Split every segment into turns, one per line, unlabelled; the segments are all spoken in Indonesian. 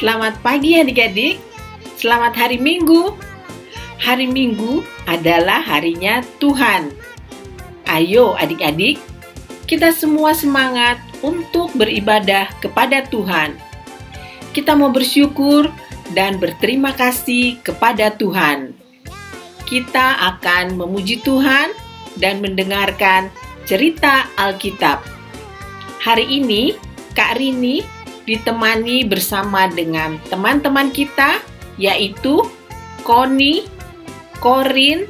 Selamat pagi adik-adik. Selamat hari Minggu. Hari Minggu adalah harinya Tuhan. Ayo adik-adik, kita semua semangat untuk beribadah kepada Tuhan. Kita mau bersyukur dan berterima kasih kepada Tuhan. Kita akan memuji Tuhan dan mendengarkan cerita Alkitab. Hari ini, Kak Rini ditemani bersama dengan teman-teman kita, yaitu Connie, Corin,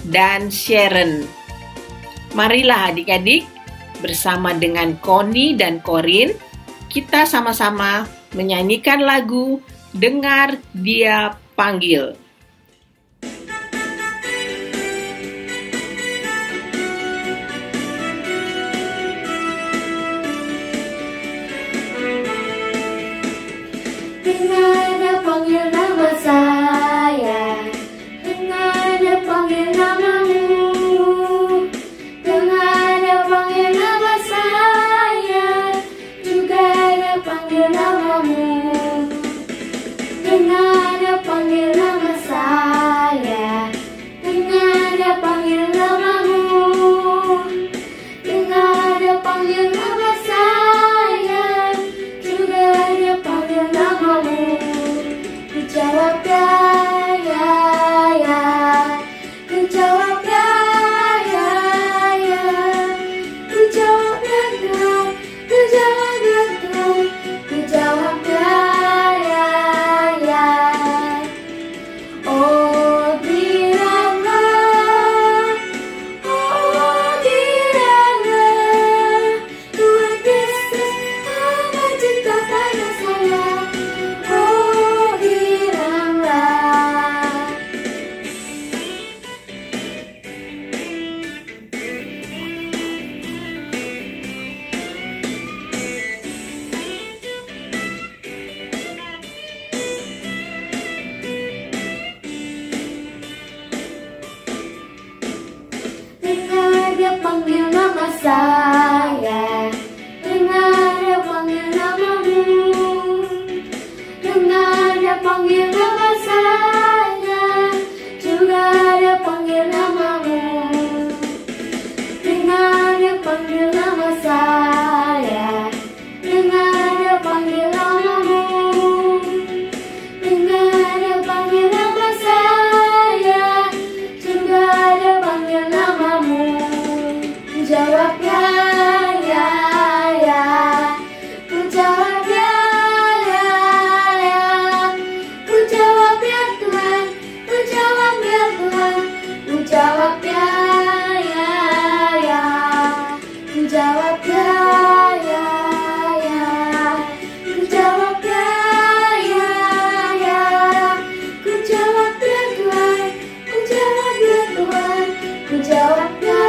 dan Sharon. Marilah adik-adik, bersama dengan Connie dan Corin, kita sama-sama menyanyikan lagu Dengar Dia Panggil.
Dengar Dia panggil nama saya, dengar Dia panggil namamu, dengar Dia panggil nama saya, juga Dia panggil namamu. Dengar Dia panggil nama saya, dengar Dia panggil namamu, dengar Dia panggil nama saya, juga Dia panggil namamu. Ku jawab ya, ya, ya. Ku jawab ya, ya, ya. Ku jawab ya Tuhan, ku jawab ya Tuhan, ku jawab ya, ya, ya. Oh biarlah, Tuhan Yesus amat cinta pada saya. Oh biarlah. Dengar Dia panggil nama saya, dengar Dia panggil namamu, dengar Dia panggil nama saya, juga Dia panggil namamu. Dengar Dia panggil nama saya, dengar Dia panggil namamu, dengar Dia panggil nama saya, juga Dia panggil namamu. Ku jawab ya, ya, ya. Ku jawab ya, ya, ya. Ku jawab ya Tuhan, ku jawab ya Tuhan, ku jawab ya, ya, ya. Ku jawab ya, ya, ya. Ku jawab ya, ya, ya. Ku jawab ya Tuhan, ku jawab ya Tuhan, ku jawab ya,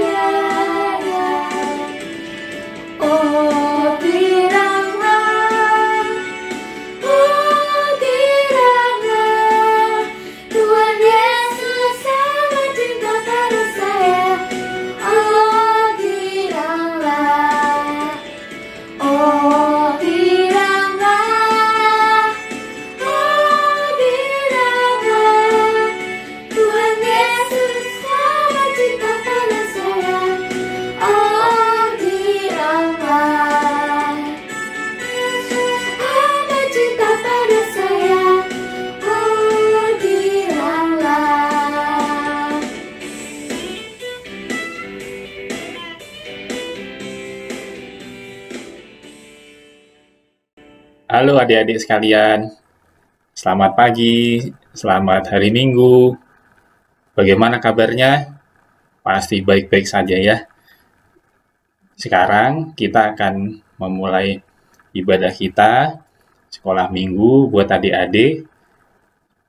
ya, ya. Oh kiranya, Tuhan Yesus sangat cinta pada saya. Oh kiranya, oh kiranya, Tuhan Yesus sangat cinta pada saya. Oh kiranya, Yesus amat cinta pada saya. Oh kiranya.
Halo adik-adik sekalian, selamat pagi, selamat hari Minggu. Bagaimana kabarnya? Pasti baik-baik saja ya. Sekarang kita akan memulai ibadah kita, sekolah minggu buat adik-adik.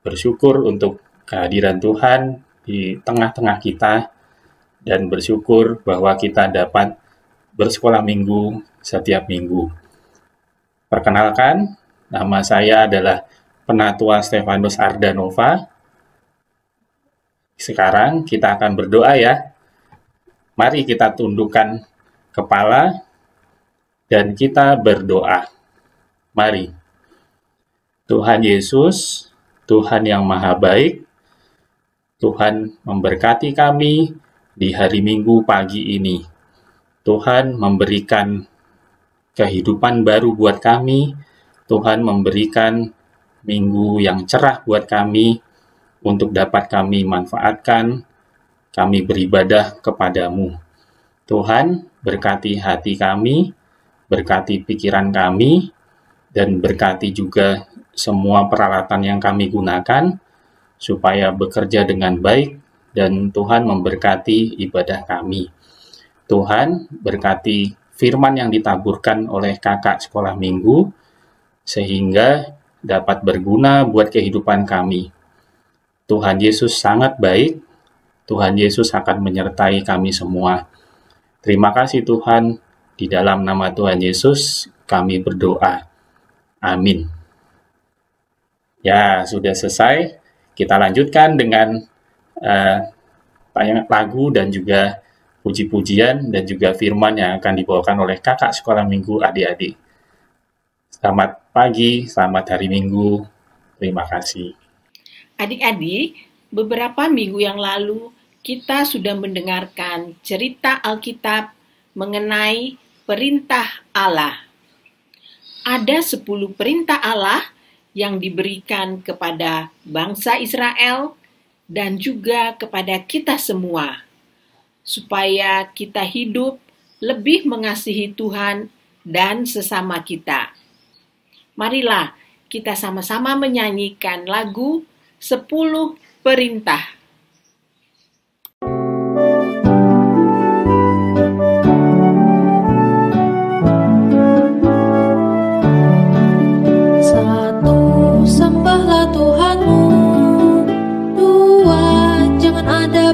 Bersyukur untuk kehadiran Tuhan di tengah-tengah kita, dan bersyukur bahwa kita dapat bersekolah minggu setiap minggu. Perkenalkan, nama saya adalah Penatua Stefanus Ardanova. Sekarang kita akan berdoa ya. Mari kita tundukkan kepala dan kita berdoa. Mari. Tuhan Yesus, Tuhan yang Maha Baik, Tuhan memberkati kami di hari Minggu pagi ini. Tuhan memberikan kehidupan baru buat kami. Tuhan memberikan minggu yang cerah buat kami untuk dapat kami manfaatkan, kami beribadah kepadamu. Tuhan, berkati hati kami, berkati pikiran kami, dan berkati juga semua peralatan yang kami gunakan, supaya bekerja dengan baik, dan Tuhan memberkati ibadah kami. Tuhan, berkati firman yang ditaburkan oleh kakak sekolah minggu, sehingga dapat berguna buat kehidupan kami. Tuhan Yesus sangat baik, Tuhan Yesus akan menyertai kami semua. Terima kasih Tuhan, di dalam nama Tuhan Yesus kami berdoa. Amin. Ya, sudah selesai. Kita lanjutkan dengan lagu dan juga puji-pujian dan juga firman yang akan dibawakan oleh kakak sekolah minggu adik-adik. Selamat pagi, selamat hari Minggu. Terima kasih.
Adik-adik, beberapa minggu yang lalu kita sudah mendengarkan cerita Alkitab mengenai perintah Allah. Ada 10 perintah Allah yang diberikan kepada bangsa Israel dan juga kepada kita semua, supaya kita hidup lebih mengasihi Tuhan dan sesama kita. Marilah kita sama-sama menyanyikan lagu 10 Perintah.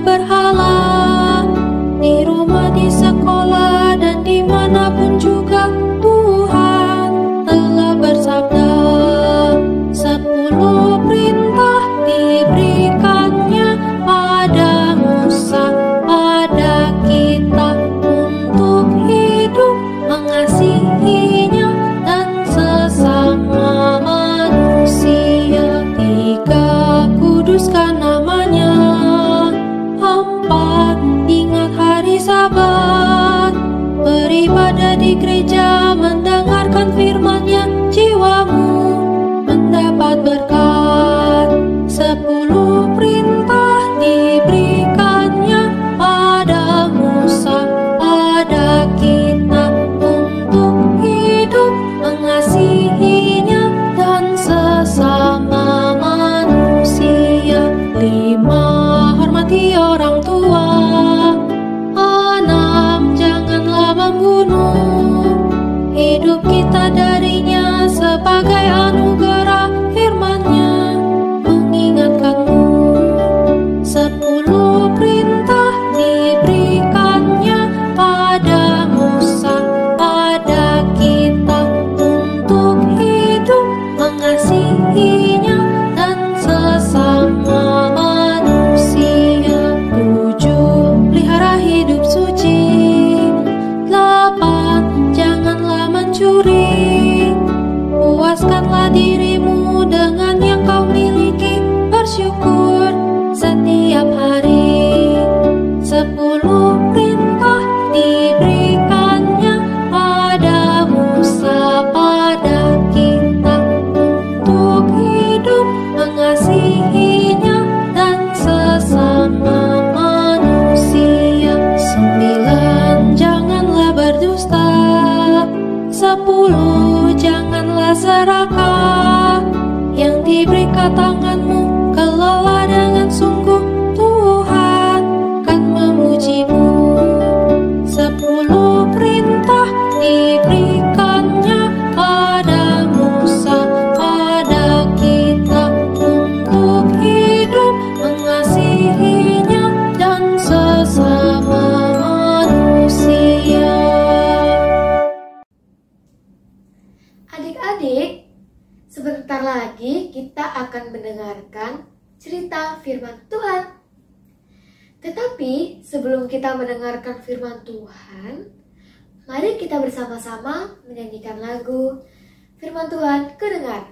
Berhala di rumah, di sekolah, dan dimanapun juga Tuhan telah bersabda. 10 perintah diberikannya pada Musa, pada kita untuk hidup mengasihinya dan sesama manusia. 3, kuduskan namanya. 4, ingat hari Sabat, beribadah di gereja, mendengarkan firman-Nya, jiwamu mendapat berkat. 10 perintah diberikannya pada Musa, pada kita untuk hidup mengasihinya dan sesama manusia. 5, hormati orang tua. 6, janganlah membunuh. Hidup kita darinya sebagai anugerah firman-Nya mengingatkanmu. 10 perintah diberikannya pada Musa, pada kita untuk hidup mengasihinya dan sesama manusia. 7, pelihara hidup suci. 8, janganlah mencuri. Puaskanlah dirimu dengan yang kau miliki, bersyukur setiap hari. 10 perintah diberikannya pada Musa, pada kita untuk hidup mengasihinya dan sesama manusia. 9, janganlah berdusta. 10, janganlah serakah. Yang diberi ke tanganmu, kelola dengan sungguh, Tuhan kan memujimu. 10 perintah diberikannya pada Musa, pada kita untuk hidup mengasihinya dan sesama manusia.
Adik-adik, sebentar lagi kita akan mendengarkan cerita firman Tuhan. Tetapi sebelum kita mendengarkan firman Tuhan, mari kita bersama-sama menyanyikan lagu Firman Tuhan Kudengar.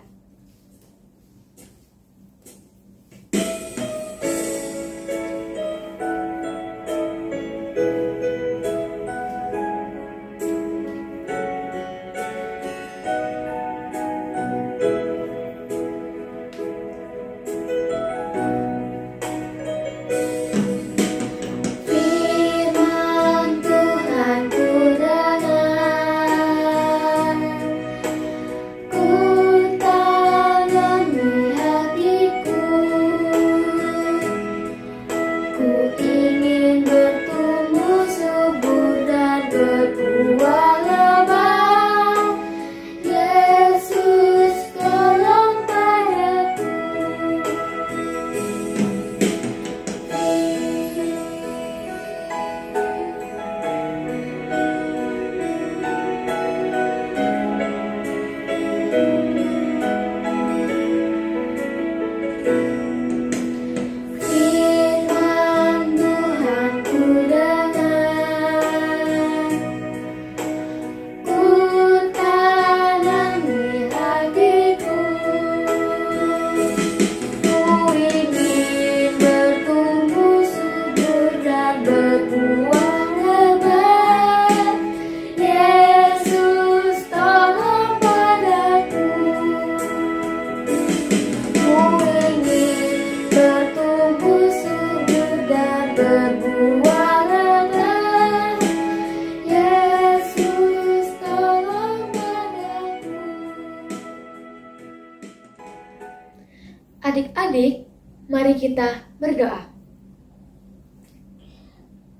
Adik-adik, mari kita berdoa.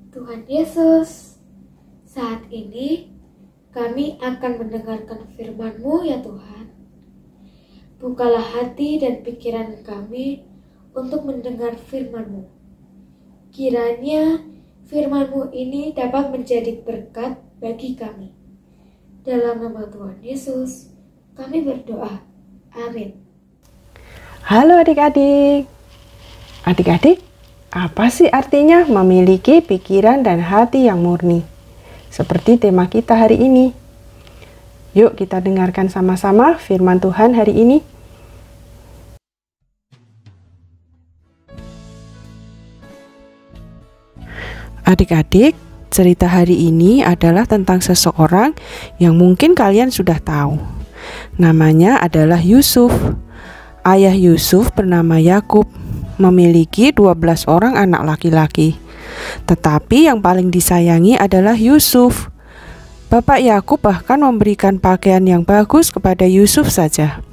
Tuhan Yesus, saat ini kami akan mendengarkan firman-Mu ya Tuhan. Bukalah hati dan pikiran kami untuk mendengar firman-Mu. Kiranya firman-Mu ini dapat menjadi berkat bagi kami. Dalam nama Tuhan Yesus, kami berdoa. Amin.
Halo adik-adik. Adik-adik, apa sih artinya memiliki pikiran dan hati yang murni? Seperti tema kita hari ini. Yuk kita dengarkan sama-sama firman Tuhan hari ini. Adik-adik, cerita hari ini adalah tentang seseorang yang mungkin kalian sudah tahu. Namanya adalah Yusuf. Ayah Yusuf bernama Yakub, memiliki 12 orang anak laki-laki. Tetapi yang paling disayangi adalah Yusuf. Bapak Yakub bahkan memberikan pakaian yang bagus kepada Yusuf saja,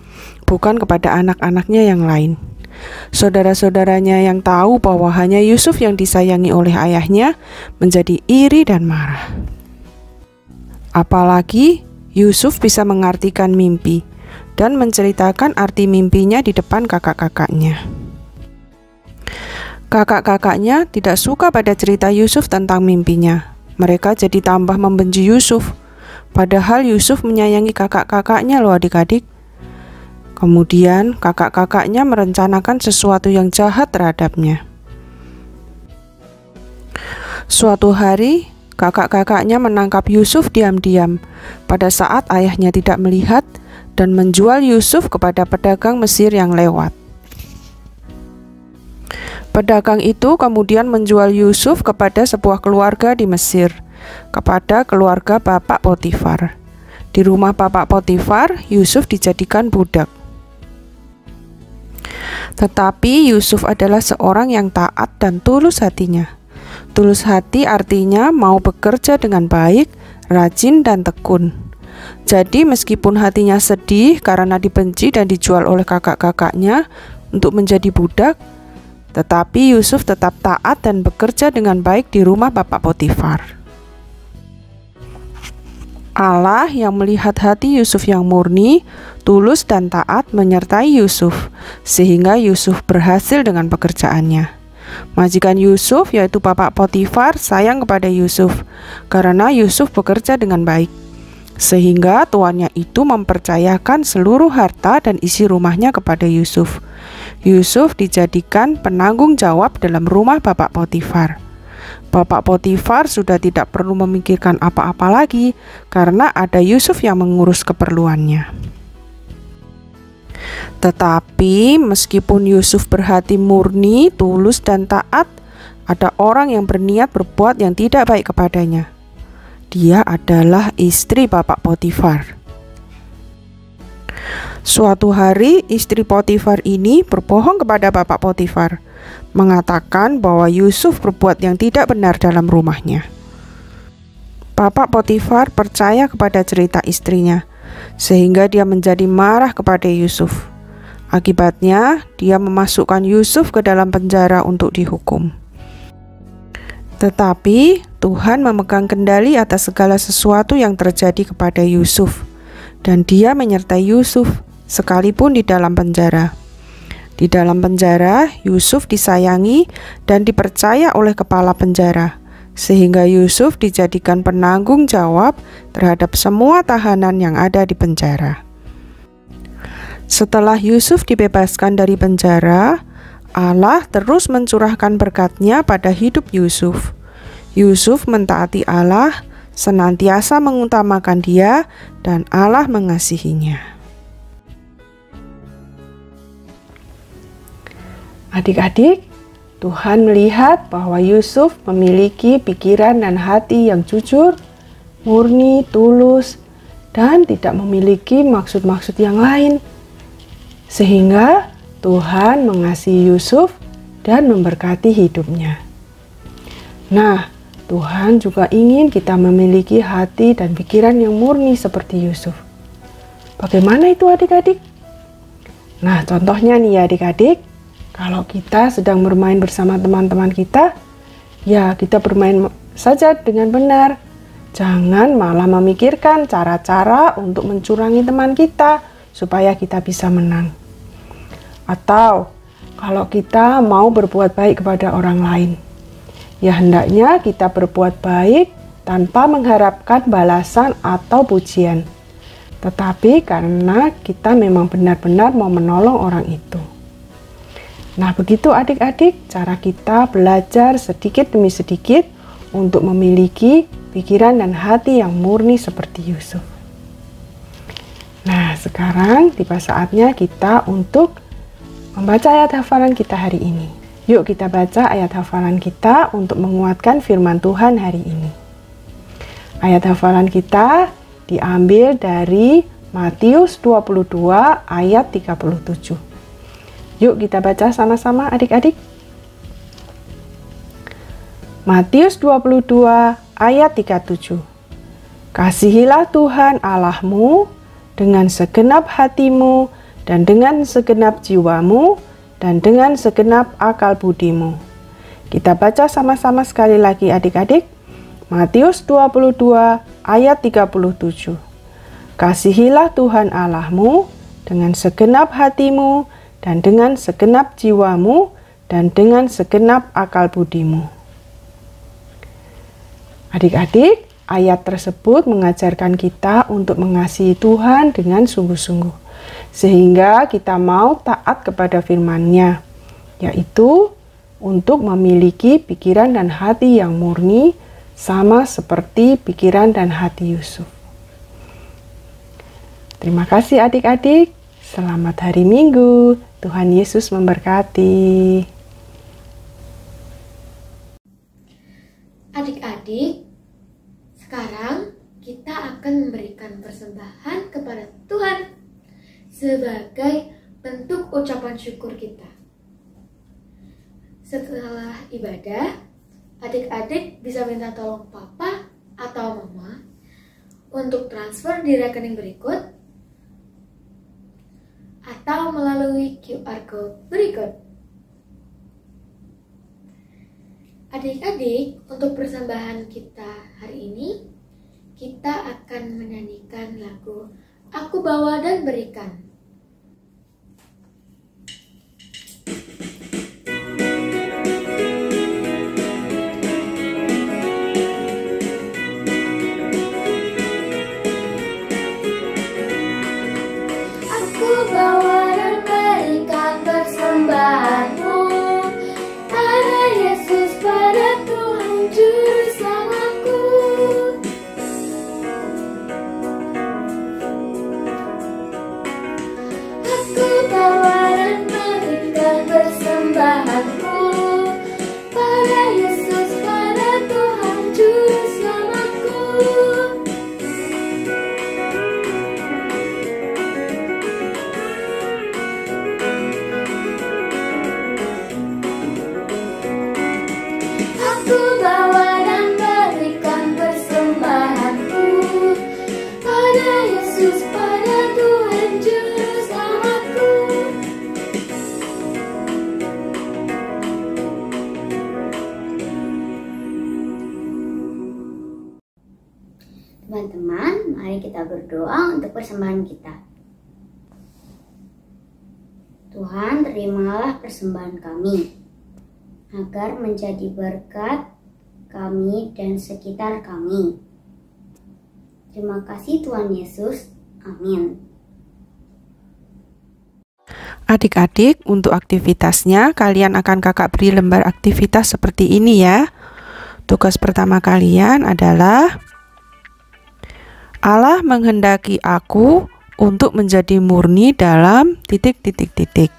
bukan kepada anak-anaknya yang lain. Saudara-saudaranya yang tahu bahwa hanya Yusuf yang disayangi oleh ayahnya menjadi iri dan marah. Apalagi Yusuf bisa mengartikan mimpi dan menceritakan arti mimpinya di depan kakak-kakaknya. Kakak-kakaknya tidak suka pada cerita Yusuf tentang mimpinya. Mereka jadi tambah membenci Yusuf. Padahal Yusuf menyayangi kakak-kakaknya loh adik-adik. Kemudian kakak-kakaknya merencanakan sesuatu yang jahat terhadapnya. Suatu hari, kakak-kakaknya menangkap Yusuf diam-diam pada saat ayahnya tidak melihat dan menjual Yusuf kepada pedagang Mesir yang lewat. Pedagang itu kemudian menjual Yusuf kepada sebuah keluarga di Mesir, kepada keluarga Bapak Potifar. Di rumah Bapak Potifar, Yusuf dijadikan budak. Tetapi Yusuf adalah seorang yang taat dan tulus hatinya. Tulus hati artinya mau bekerja dengan baik, rajin dan tekun. Jadi meskipun hatinya sedih karena dibenci dan dijual oleh kakak-kakaknya untuk menjadi budak, tetapi Yusuf tetap taat dan bekerja dengan baik di rumah Bapak Potifar. Allah yang melihat hati Yusuf yang murni, tulus dan taat menyertai Yusuf, sehingga Yusuf berhasil dengan pekerjaannya. Majikan Yusuf yaitu Bapak Potifar sayang kepada Yusuf karena Yusuf bekerja dengan baik, sehingga tuannya itu mempercayakan seluruh harta dan isi rumahnya kepada Yusuf. Yusuf dijadikan penanggung jawab dalam rumah Bapak Potifar. Bapak Potifar sudah tidak perlu memikirkan apa-apa lagi karena ada Yusuf yang mengurus keperluannya. Tetapi meskipun Yusuf berhati murni, tulus dan taat, ada orang yang berniat berbuat yang tidak baik kepadanya. Dia adalah istri Bapak Potifar. Suatu hari istri Potifar ini berbohong kepada Bapak Potifar, mengatakan bahwa Yusuf berbuat yang tidak benar dalam rumahnya. Bapak Potifar percaya kepada cerita istrinya, sehingga dia menjadi marah kepada Yusuf. Akibatnya, dia memasukkan Yusuf ke dalam penjara untuk dihukum. Tetapi Tuhan memegang kendali atas segala sesuatu yang terjadi kepada Yusuf, dan Dia menyertai Yusuf sekalipun di dalam penjara. Di dalam penjara, Yusuf disayangi dan dipercaya oleh kepala penjara, sehingga Yusuf dijadikan penanggung jawab terhadap semua tahanan yang ada di penjara. Setelah Yusuf dibebaskan dari penjara, Allah terus mencurahkan berkat-Nya pada hidup Yusuf. Yusuf mentaati Allah, senantiasa mengutamakan Dia, dan Allah mengasihinya. Adik-adik, Tuhan melihat bahwa Yusuf memiliki pikiran dan hati yang jujur, murni, tulus, dan tidak memiliki maksud-maksud yang lain. Sehingga Tuhan mengasihi Yusuf dan memberkati hidupnya. Nah, Tuhan juga ingin kita memiliki hati dan pikiran yang murni seperti Yusuf. Bagaimana itu adik-adik? Nah, contohnya nih ya adik-adik, kalau kita sedang bermain bersama teman-teman kita, ya kita bermain saja dengan benar. Jangan malah memikirkan cara-cara untuk mencurangi teman kita supaya kita bisa menang. Atau kalau kita mau berbuat baik kepada orang lain, ya hendaknya kita berbuat baik tanpa mengharapkan balasan atau pujian. Tetapi karena kita memang benar-benar mau menolong orang itu. Nah, begitu adik-adik cara kita belajar sedikit demi sedikit untuk memiliki pikiran dan hati yang murni seperti Yusuf. Nah, sekarang tiba saatnya kita untuk membaca ayat hafalan kita hari ini. Yuk kita baca ayat hafalan kita untuk menguatkan firman Tuhan hari ini. Ayat hafalan kita diambil dari Matius 22 ayat 37. Yuk kita baca sama-sama adik-adik. Matius 22 ayat 37. Kasihilah Tuhan Allahmu dengan segenap hatimu dan dengan segenap jiwamu dan dengan segenap akal budimu. Kita baca sama-sama sekali lagi adik-adik. Matius 22 ayat 37. Kasihilah Tuhan Allahmu dengan segenap hatimu dan dengan segenap jiwamu dan dengan segenap akal budimu. Adik-adik, ayat tersebut mengajarkan kita untuk mengasihi Tuhan dengan sungguh-sungguh, sehingga kita mau taat kepada firman-Nya, yaitu untuk memiliki pikiran dan hati yang murni, sama seperti pikiran dan hati Yusuf. Terima kasih adik-adik. Selamat hari Minggu. Tuhan Yesus memberkati.
Adik-adik, sekarang kita akan memberikan persembahan kepada Tuhan sebagai bentuk ucapan syukur kita. Setelah ibadah, adik-adik bisa minta tolong papa atau mama untuk transfer di rekening berikut atau melalui QR code berikut. Adik-adik, untuk persembahan kita hari ini, kita akan menyanyikan lagu Aku Bawa dan Berikan.
Aku bawa dan berikan persembahanmu pada Yesus, pada Tuhan Juru Selamatku. Aku bawa dan berikan persembahanmu pada Yesus, pada Tuhan Juru Selamatku. Aku bawa dan berikan persembahanku pada Yesus, pada Tuhan Juru Selamatku.
Teman-teman, mari kita berdoa untuk persembahan kita. Tuhan, terimalah persembahan kami, agar menjadi berkat kami dan sekitar kami. Terima kasih Tuhan Yesus. Amin.
Adik-adik, untuk aktivitasnya kalian akan kakak beri lembar aktivitas seperti ini ya. Tugas pertama kalian adalah Allah menghendaki aku untuk menjadi murni dalam titik-titik-titik.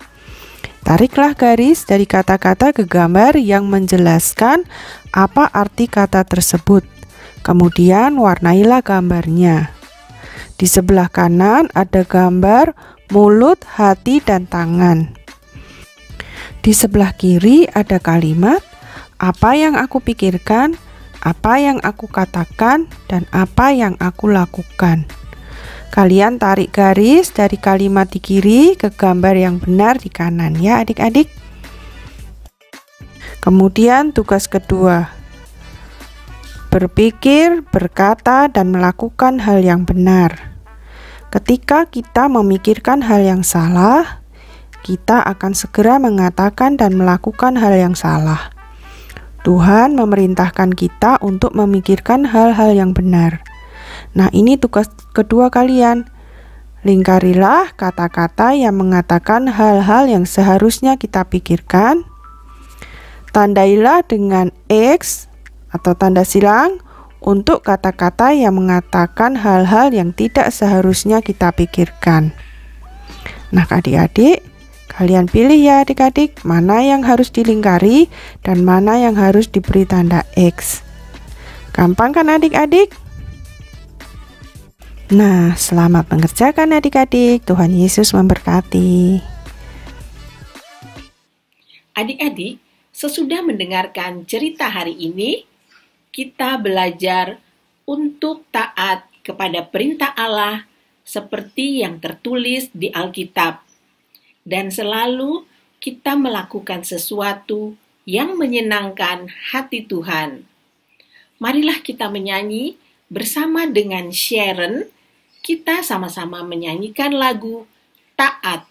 Tariklah garis dari kata-kata ke gambar yang menjelaskan apa arti kata tersebut. Kemudian warnailah gambarnya. Di sebelah kanan ada gambar mulut, hati, dan tangan. Di sebelah kiri ada kalimat apa yang aku pikirkan, apa yang aku katakan, dan apa yang aku lakukan. Kalian tarik garis dari kalimat di kiri ke gambar yang benar di kanan ya adik-adik. Kemudian tugas kedua, berpikir, berkata, dan melakukan hal yang benar. Ketika kita memikirkan hal yang salah, kita akan segera mengatakan dan melakukan hal yang salah. Tuhan memerintahkan kita untuk memikirkan hal-hal yang benar. Nah, ini tugas kedua kalian. Lingkarilah kata-kata yang mengatakan hal-hal yang seharusnya kita pikirkan. Tandailah dengan X atau tanda silang untuk kata-kata yang mengatakan hal-hal yang tidak seharusnya kita pikirkan. Nah, adik-adik, kalian pilih ya adik-adik, mana yang harus dilingkari dan mana yang harus diberi tanda X. Gampang kan adik-adik? Nah, selamat mengerjakan adik-adik. Tuhan Yesus memberkati.
Adik-adik, sesudah mendengarkan cerita hari ini, kita belajar untuk taat kepada perintah Allah seperti yang tertulis di Alkitab. Dan selalu kita melakukan sesuatu yang menyenangkan hati Tuhan. Marilah kita menyanyi bersama dengan Sharon. Kita sama-sama menyanyikan lagu Taat.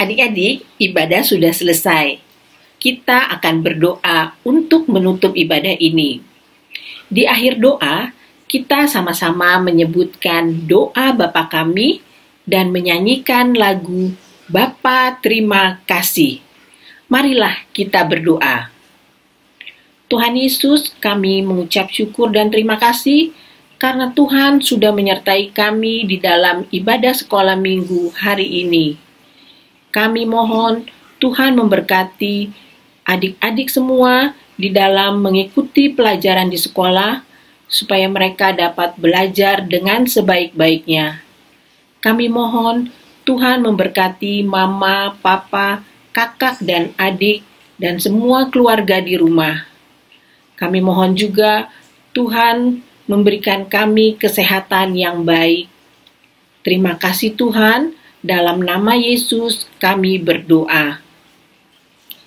Adik-adik, ibadah sudah selesai. Kita akan berdoa untuk menutup ibadah ini. Di akhir doa, kita sama-sama menyebutkan doa Bapa kami dan menyanyikan lagu Bapa Terima Kasih. Marilah kita berdoa. Tuhan Yesus, kami mengucap syukur dan terima kasih karena Tuhan sudah menyertai kami di dalam ibadah sekolah minggu hari ini. Kami mohon Tuhan memberkati adik-adik semua di dalam mengikuti pelajaran di sekolah, supaya mereka dapat belajar dengan sebaik-baiknya. Kami mohon Tuhan memberkati mama, papa, kakak dan adik, dan semua keluarga di rumah. Kami mohon juga Tuhan memberikan kami kesehatan yang baik. Terima kasih Tuhan, dalam nama Yesus kami berdoa.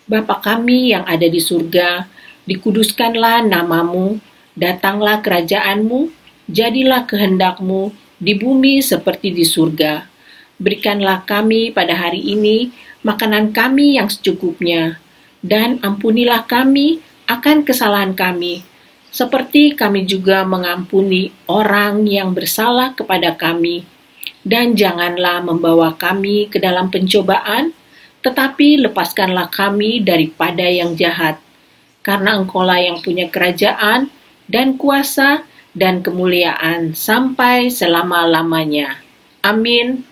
Bapa kami yang ada di surga, dikuduskanlah namamu, datanglah kerajaanmu, jadilah kehendakmu di bumi seperti di surga. Berikanlah kami pada hari ini makanan kami yang secukupnya, dan ampunilah kami akan kesalahan kami, seperti kami juga mengampuni orang yang bersalah kepada kami. Dan janganlah membawa kami ke dalam pencobaan, tetapi lepaskanlah kami daripada yang jahat. Karena Engkaulah yang punya kerajaan dan kuasa dan kemuliaan sampai selama-lamanya. Amin.